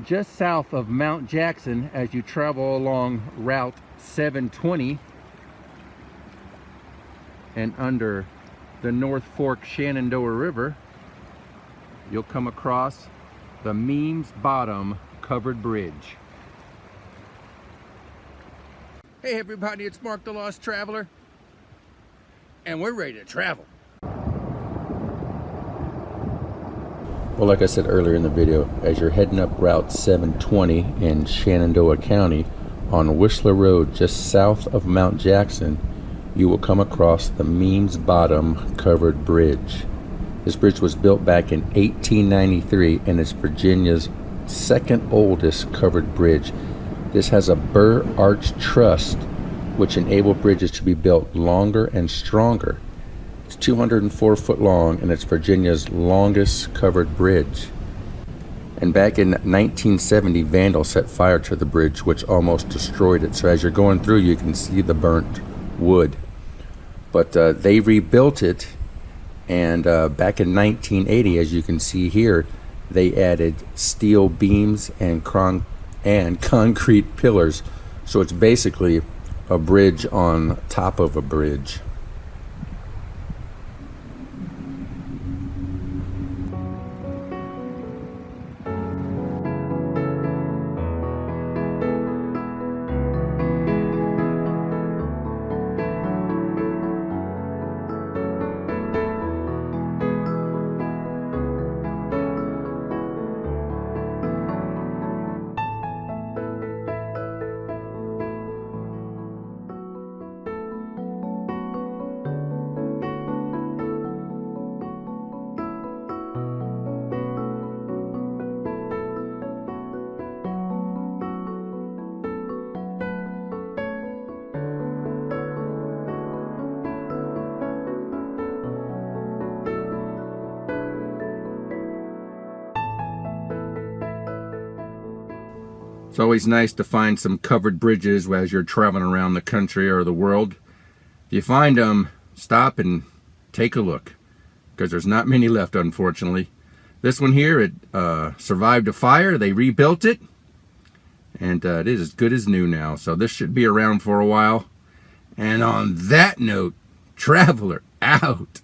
just south of Mount Jackson as you travel along Route 720 and under the North Fork Shenandoah River, you'll come across the Meems Bottom Covered Bridge. Hey everybody, it's Mark the Lost Traveler, and we're ready to travel. Well, like I said earlier in the video, as you're heading up Route 720 in Shenandoah County on Whistler Road just south of Mount Jackson, you will come across the Meems Bottom Covered Bridge. This bridge was built back in 1893 and is Virginia's second oldest covered bridge. This has a burr arch truss which enabled bridges to be built longer and stronger. It's 204 foot long and it's Virginia's longest covered bridge. And back in 1970, vandals set fire to the bridge, which almost destroyed it. So as you're going through, you can see the burnt wood. But they rebuilt it, and back in 1980, as you can see here, they added steel beams and concrete pillars. So it's basically a bridge on top of a bridge. It's always nice to find some covered bridges as you're traveling around the country or the world. If you find them, stop and take a look, because there's not many left, unfortunately. This one here, it survived a fire. They rebuilt it, and it is as good as new now. So this should be around for a while. And on that note, traveler out.